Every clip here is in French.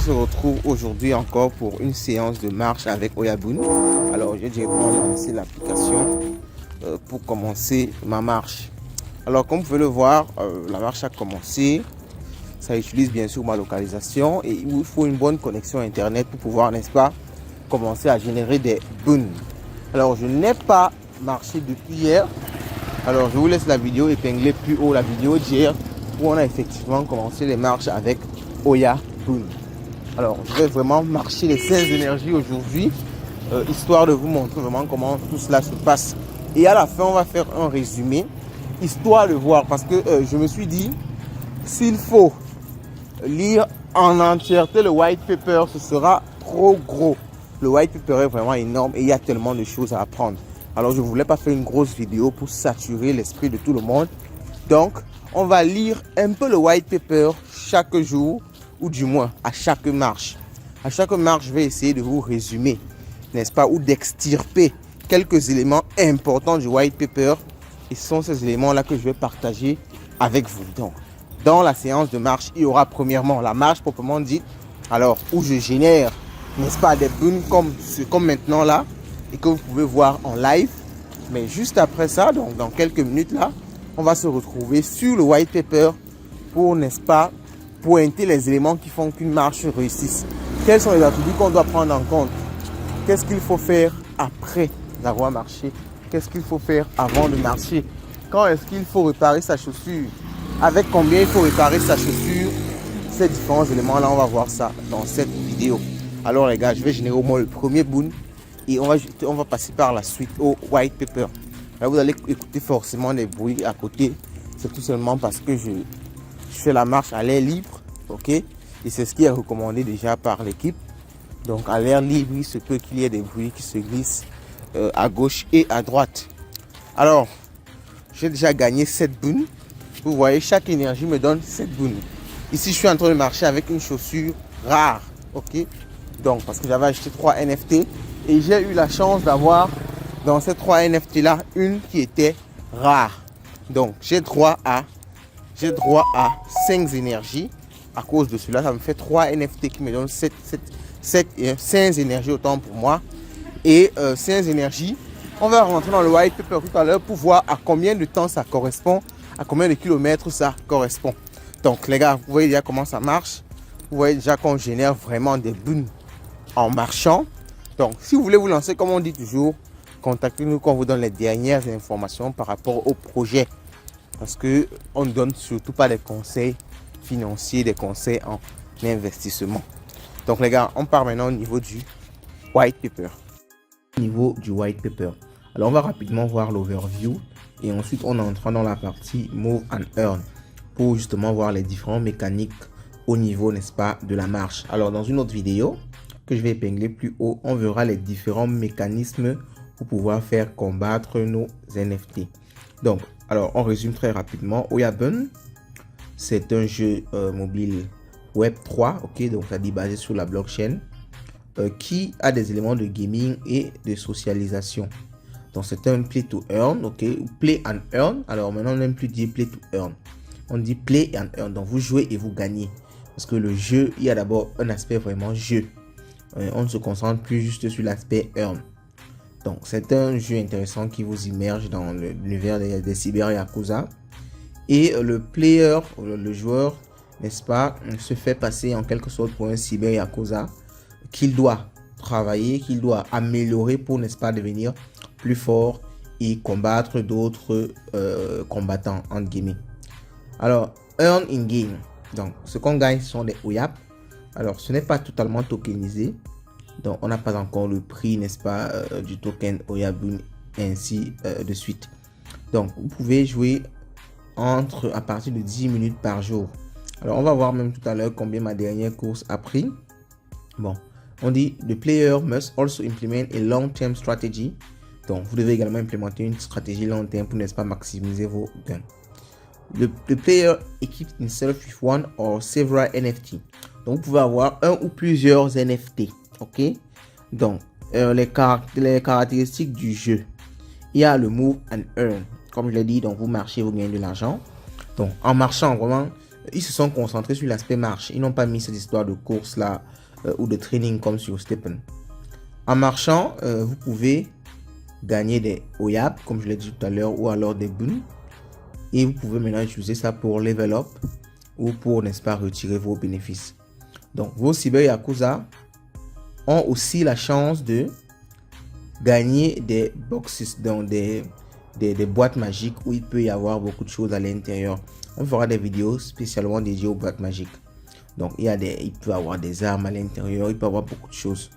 se retrouve aujourd'hui encore pour une séance de marche avec Oyabun. Alors, j'ai directement lancé l'application pour commencer ma marche. Alors, comme vous pouvez le voir, la marche a commencé. Ça utilise bien sûr ma localisation et il vous faut une bonne connexion internet pour pouvoir, n'est-ce pas, commencer à générer des buns. Alors, je n'ai pas marché depuis hier. Alors, je vous laisse la vidéo épinglée plus haut, la vidéo d'hier où on a effectivement commencé les marches avec Oyabun. Alors, je vais vraiment marcher les 16 énergies aujourd'hui, histoire de vous montrer vraiment comment tout cela se passe. Et à la fin, on va faire un résumé, histoire de voir, parce que je me suis dit, s'il faut lire en entièreté le white paper, ce sera trop gros. Le white paper est vraiment énorme et il y a tellement de choses à apprendre. Alors, je ne voulais pas faire une grosse vidéo pour saturer l'esprit de tout le monde. Donc, on va lire un peu le white paper chaque jour, ou du moins à chaque marche. À chaque marche, je vais essayer de vous résumer, n'est-ce pas, ou d'extirper quelques éléments importants du white paper. Et ce sont ces éléments-là que je vais partager avec vous. Donc, dans la séance de marche, il y aura premièrement la marche proprement dite, alors où je génère, n'est-ce pas, des buns comme maintenant là, et que vous pouvez voir en live. Mais juste après ça, donc dans quelques minutes là, on va se retrouver sur le white paper pour, n'est-ce pas, pointer les éléments qui font qu'une marche réussisse. Quels sont les attributs qu'on doit prendre en compte? Qu'est-ce qu'il faut faire après avoir marché? Qu'est-ce qu'il faut faire avant de marcher? Quand est-ce qu'il faut réparer sa chaussure? Avec combien il faut réparer sa chaussure? Ces différents éléments-là, on va voir ça dans cette vidéo. Alors les gars, je vais générer au moins le premier boon et on va passer par la suite au white paper. Là, vous allez écouter forcément des bruits à côté. C'est tout seulement parce que je fais la marche à l'air libre, ok? Et c'est ce qui est recommandé déjà par l'équipe. Donc à l'air libre, il se peut qu'il y ait des bruits qui se glissent à gauche et à droite. Alors, j'ai déjà gagné 7 boons. Vous voyez, chaque énergie me donne 7 boons. Ici, je suis en train de marcher avec une chaussure rare, ok? Donc, parce que j'avais acheté 3 NFT et j'ai eu la chance d'avoir dans ces 3 NFT là une qui était rare. Donc, j'ai droit à 5 énergies. À cause de cela, ça me fait 3 NFT qui me donnent 5 énergies autant pour moi. Et 5 énergies. On va rentrer dans le white paper tout à l'heure pour voir à combien de temps ça correspond, à combien de kilomètres ça correspond. Donc les gars, vous voyez déjà comment ça marche. Vous voyez déjà qu'on génère vraiment des buns en marchant. Donc si vous voulez vous lancer, comme on dit toujours, contactez-nous quand on vous donne les dernières informations par rapport au projet. Parce qu'on ne donne surtout pas des conseils financiers, des conseils en investissement. Donc les gars, on part maintenant au niveau du white paper. Au niveau du white paper. Alors on va rapidement voir l'overview et ensuite on entre dans la partie Move and Earn pour justement voir les différentes mécaniques au niveau, n'est-ce pas, de la marche. Alors dans une autre vidéo que je vais épingler plus haut, on verra les différents mécanismes pour pouvoir faire combattre nos NFT. Donc, alors on résume très rapidement. Oyabun, c'est un jeu mobile Web 3, ok, donc ça dit basé sur la blockchain, qui a des éléments de gaming et de socialisation. Donc c'est un play to earn, ok, ou play and earn. Alors maintenant on n'aime plus dire play to earn, on dit play and earn. Donc vous jouez et vous gagnez, parce que le jeu, il y a d'abord un aspect vraiment jeu. On ne se concentre plus juste sur l'aspect earn. Donc c'est un jeu intéressant qui vous immerge dans l'univers des cyber yakuza. Et le player, le joueur, n'est-ce pas, se fait passer en quelque sorte pour un cyber yakuza qu'il doit travailler, qu'il doit améliorer pour, n'est-ce pas, devenir plus fort et combattre d'autres combattants entre guillemets. Alors, earn in game. Donc, ce qu'on gagne sont des OYAP. Alors, ce n'est pas totalement tokenisé. Donc, on n'a pas encore le prix, n'est-ce pas, du token Oyabun ainsi de suite. Donc, vous pouvez jouer à partir de 10 minutes par jour. Alors, on va voir même tout à l'heure combien ma dernière course a pris. Bon, on dit the player must also implement a long-term strategy. Donc, vous devez également implémenter une stratégie long terme pour, n'est-ce pas, maximiser vos gains. The player equips himself with one or several NFT. Donc, vous pouvez avoir un ou plusieurs NFT. Ok. Donc, les caractéristiques du jeu. Il y a le move and earn. Comme je l'ai dit, donc vous marchez, vous gagnez de l'argent. Donc, en marchant, vraiment, ils se sont concentrés sur l'aspect marche. Ils n'ont pas mis cette histoire de course là ou de training comme sur Stephen. En marchant, vous pouvez gagner des OYAP, comme je l'ai dit tout à l'heure, ou alors des boons. Et vous pouvez maintenant utiliser ça pour level up ou pour, n'est-ce pas, retirer vos bénéfices. Donc, vos Cyber Yakuza ont aussi la chance de gagner des boxes dans des boîtes magiques où il peut y avoir beaucoup de choses à l'intérieur. On fera des vidéos spécialement dédiées aux boîtes magiques. Donc, il peut y avoir des armes à l'intérieur, il peut y avoir beaucoup de choses.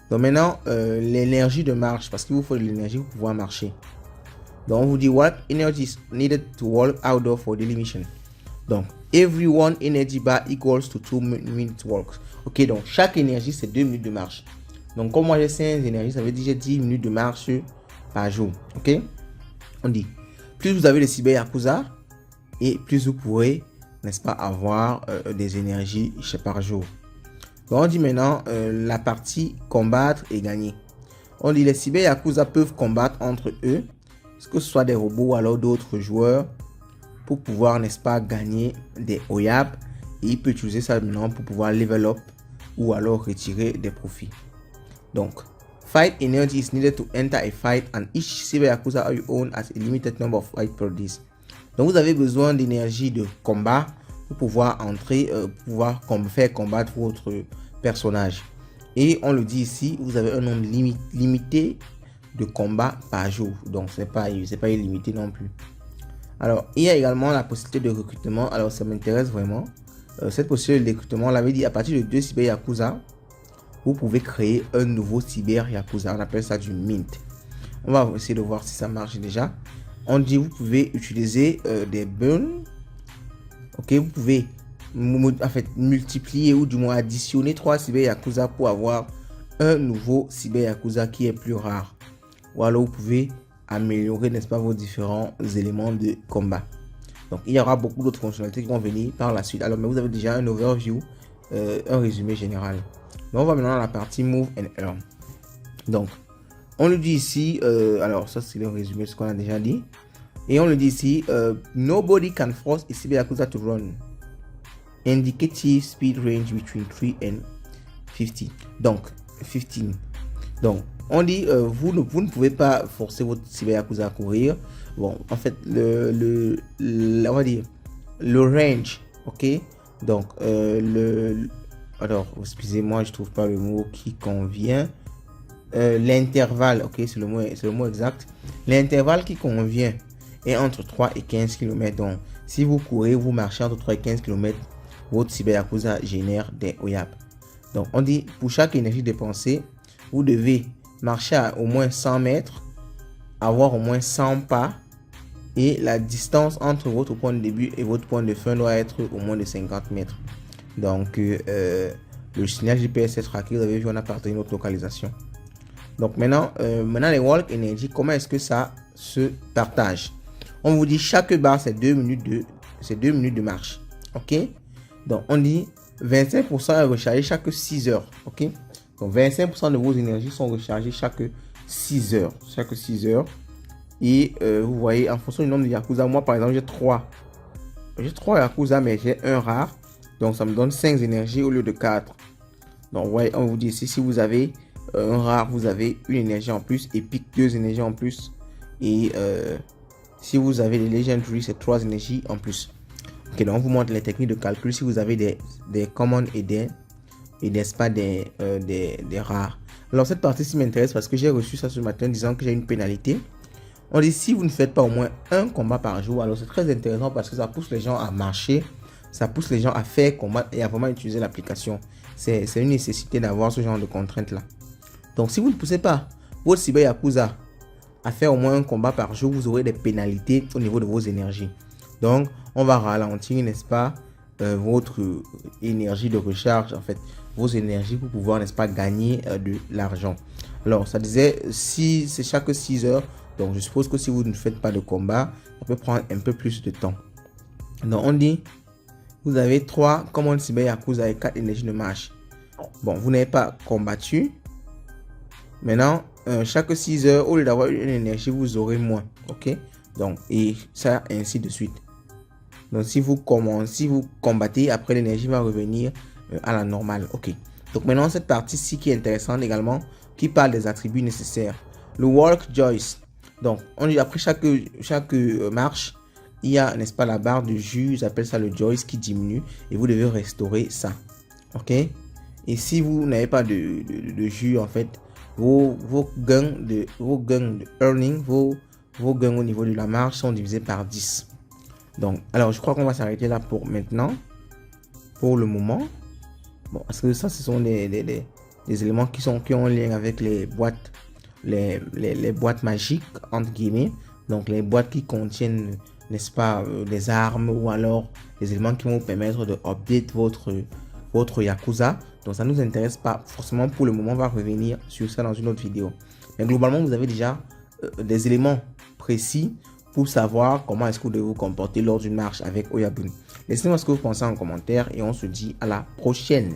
Donc maintenant, l'énergie de marche, parce qu'il vous faut de l'énergie pour pouvoir marcher. Donc on vous dit, what energy is needed to walk outdoor for daily mission. Donc, every one energy bar equals to 2 minutes walk. Ok, donc chaque énergie, c'est 2 minutes de marche. Donc comme moi j'ai 5 énergies, ça veut dire j'ai 10 minutes de marche par jour. Ok, on dit, plus vous avez de Cyber Yakuza, et plus vous pourrez, n'est-ce pas, avoir des énergies par jour. Donc on dit maintenant la partie combattre et gagner. On dit les Cyber Yakuza peuvent combattre entre eux, que ce soit des robots ou alors d'autres joueurs, pour pouvoir, n'est-ce pas, gagner des OYAP. Et il peut utiliser ça maintenant pour pouvoir level up ou alors retirer des profits. Donc, fight energy is needed to enter a fight and each Cyber Yakuza you own has a limited number of fight per day. Donc vous avez besoin d'énergie de combat pour pouvoir entrer, pouvoir faire combattre votre personnage. Et on le dit ici, vous avez un nombre limité de combats par jour. Donc c'est pas illimité non plus. Alors il y a également la possibilité de recrutement. Alors ça m'intéresse vraiment. Cette possibilité de recrutement, on l'avait dit, à partir de 2 Cyber Yakuza, vous pouvez créer un nouveau Cyber Yakuza. On appelle ça du mint. On va essayer de voir si ça marche déjà. On dit vous pouvez utiliser des burns. Ok, vous pouvez en fait multiplier ou du moins additionner 3 Cyber Yakuza pour avoir un nouveau Cyber Yakuza qui est plus rare. Ou alors vous pouvez améliorer, n'est-ce pas, vos différents éléments de combat. Donc il y aura beaucoup d'autres fonctionnalités qui vont venir par la suite. Alors mais vous avez déjà un overview, un résumé général. Donc on va maintenant à la partie move and earn. Donc on le dit ici, alors ça c'est le résumé de ce qu'on a déjà dit. Et on le dit ici, nobody can force a Cyber Yakuza to run. Indicative speed range between 3 and 50. Donc 15. Donc on dit, vous ne pouvez pas forcer votre Cyber Yakuza à courir. Bon, en fait, on va dire, le range, ok. Donc, alors, excusez-moi, je trouve pas le mot qui convient. L'intervalle, ok, c'est le mot exact. L'intervalle qui convient est entre 3 et 15 km. Donc, si vous courez, vous marchez entre 3 et 15 km, votre Cyber Yakuza génère des OYAP. Donc, on dit, pour chaque énergie dépensée, vous devez marcher à au moins 100 mètres, avoir au moins 100 pas, et la distance entre votre point de début et votre point de fin doit être au moins de 50 mètres. Donc, le signal GPS est traqué, vous avez vu, on a partagé notre localisation. Donc, maintenant les Walk Energy, comment est-ce que ça se partage? On vous dit chaque barre, c'est 2 minutes de marche. Ok? Donc, on dit 25% est rechargé chaque 6 heures. Ok? Donc 25% de vos énergies sont rechargées chaque 6 heures. Chaque 6 heures. Et vous voyez, en fonction du nombre de Yakuza, moi par exemple, j'ai 3 Yakuza, mais j'ai un rare. Donc ça me donne 5 énergies au lieu de 4. Donc vous voyez, on vous dit ici, si vous avez un rare, vous avez une énergie en plus. Épique, 2 énergies en plus. Et si vous avez les Legendary, c'est 3 énergies en plus. Ok, donc on vous montre les techniques de calcul. Si vous avez des commons et n'est-ce pas des rares. Alors cette partie-ci m'intéresse parce que j'ai reçu ça ce matin disant que j'ai une pénalité. On dit si vous ne faites pas au moins un combat par jour, alors c'est très intéressant parce que ça pousse les gens à marcher, ça pousse les gens à faire combat et à vraiment utiliser l'application. C'est une nécessité d'avoir ce genre de contraintes là. Donc si vous ne poussez pas votre Cyber Yakuza à faire au moins un combat par jour, vous aurez des pénalités au niveau de vos énergies. Donc on va ralentir, n'est-ce pas, votre énergie de recharge, en fait, vos énergies pour pouvoir, n'est-ce pas, gagner de l'argent. Alors, ça disait, si c'est chaque 6 heures, donc je suppose que si vous ne faites pas de combat, ça peut prendre un peu plus de temps. Donc, on dit, vous avez 3 Common Cyber Yakuza et 4 énergies de marche. Bon, vous n'avez pas combattu. Maintenant, chaque 6 heures, au lieu d'avoir une énergie, vous aurez moins. Ok? Donc, et ça, ainsi de suite. Donc, si vous combattez, après l'énergie va revenir à la normale. Ok. Donc, maintenant, cette partie-ci qui est intéressante également, qui parle des attributs nécessaires. Le Work Joyce. Donc, après chaque marche, il y a, n'est-ce pas, la barre de jus, j'appelle ça le Joyce qui diminue et vous devez restaurer ça. Ok. Et si vous n'avez pas de jus, en fait, vos gains de earning, vos gains au niveau de la marge sont divisés par 10. Donc, alors, je crois qu'on va s'arrêter là pour maintenant, pour le moment. Bon, parce que ça, ce sont des éléments qui ont un lien avec les boîtes, les boîtes magiques, entre guillemets. Donc, les boîtes qui contiennent, n'est-ce pas, des armes ou alors des éléments qui vont vous permettre de update votre Yakuza. Donc, ça ne nous intéresse pas forcément pour le moment. On va revenir sur ça dans une autre vidéo. Mais globalement, vous avez déjà des éléments précis pour savoir comment est-ce que vous devez vous comporter lors d'une marche avec Oyabun. Laissez-moi ce que vous pensez en commentaire et on se dit à la prochaine.